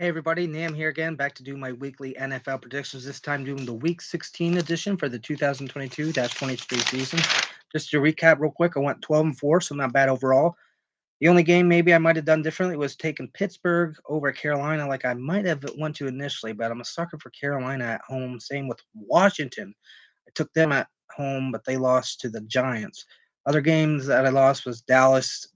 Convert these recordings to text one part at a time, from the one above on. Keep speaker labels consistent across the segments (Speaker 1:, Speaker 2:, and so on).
Speaker 1: Hey everybody, Nam here again, back to do my weekly NFL predictions. This time doing the Week 16 edition for the 2022-23 season. Just to recap real quick, I went 12-4, so not bad overall. The only game maybe I might have done differently was taking Pittsburgh over Carolina, like I might have went to initially, but I'm a sucker for Carolina at home. Same with Washington. I took them at home, but they lost to the Giants. Other games that I lost was Dallas,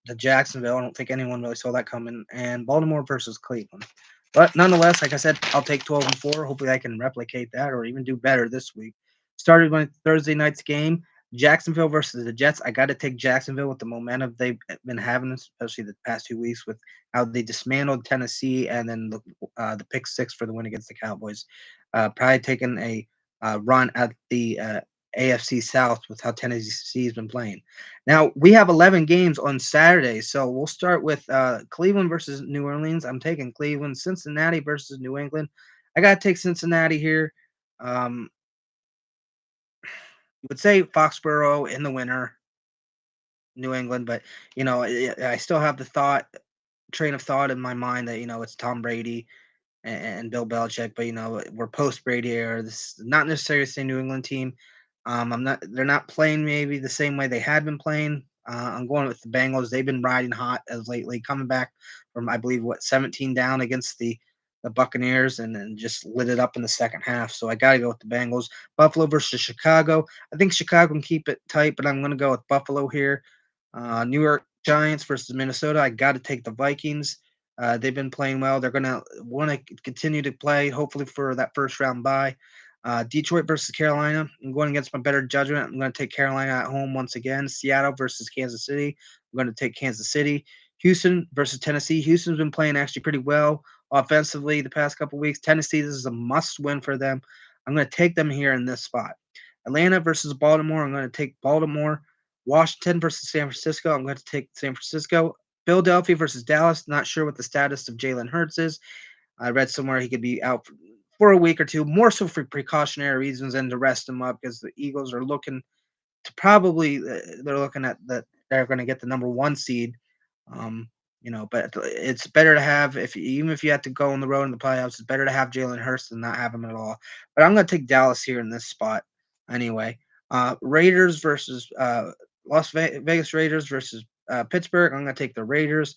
Speaker 1: to Jacksonville. I don't think anyone really saw that coming, and Baltimore versus Cleveland. But nonetheless, like I said, I'll take 12-4. Hopefully, I can replicate that or even do better this week. Started with Thursday night's game, Jacksonville versus the Jets. I got to take Jacksonville with the momentum they've been having, especially the past 2 weeks with how they dismantled Tennessee and then the pick six for the win against the Cowboys. Probably taking a run at the AFC South with how Tennessee's been playing. Now we have 11 games on Saturday, so we'll start with Cleveland versus New Orleans. I'm taking Cleveland. Cincinnati versus New England. I gotta take Cincinnati here. Um, you would say Foxborough in the winter, New England, but I still have the train of thought in my mind that it's Tom Brady and Bill Belichick, but we're post Brady era. This is not necessarily the same New England team. I'm not. They're not playing maybe the same way they had been playing. I'm going with the Bengals. They've been riding hot as lately, coming back from I believe 17 down against the Buccaneers, and then just lit it up in the second half. So I got to go with the Bengals. Buffalo versus Chicago. I think Chicago can keep it tight, but I'm going to go with Buffalo here. New York Giants versus Minnesota. I got to take the Vikings. They've been playing well. They're going to want to continue to play, hopefully, for that first round bye. Detroit versus Carolina. I'm going against my better judgment. I'm going to take Carolina at home once again. Seattle versus Kansas City. I'm going to take Kansas City. Houston versus Tennessee. Houston's been playing actually pretty well offensively the past couple weeks. Tennessee, this is a must win for them. I'm going to take them here in this spot. Atlanta versus Baltimore. I'm going to take Baltimore. Washington versus San Francisco. I'm going to take San Francisco. Philadelphia versus Dallas. Not sure what the status of Jalen Hurts is. I read somewhere he could be out for a week or two, more so for precautionary reasons and to rest him up because the Eagles are looking to probably they're looking at that they're going to get the number one seed. Um, but it's better to have if even if you have to go on the road in the playoffs, it's better to have Jalen Hurts than not have him at all. But I'm going to take Dallas here in this spot anyway. Raiders versus Vegas Raiders versus Pittsburgh. I'm going to take the Raiders.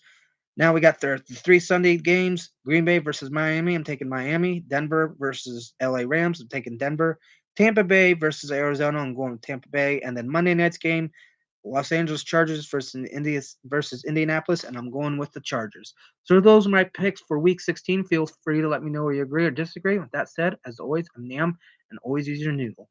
Speaker 1: Now we got the three Sunday games: Green Bay versus Miami. I'm taking Miami. Denver versus LA Rams. I'm taking Denver. Tampa Bay versus Arizona. I'm going with Tampa Bay. And then Monday night's game: Los Angeles Chargers versus Indianapolis, and I'm going with the Chargers. So those are my picks for Week 16. Feel free to let me know where you agree or disagree. With that said, as always, I'm Nam, and always use your noodle.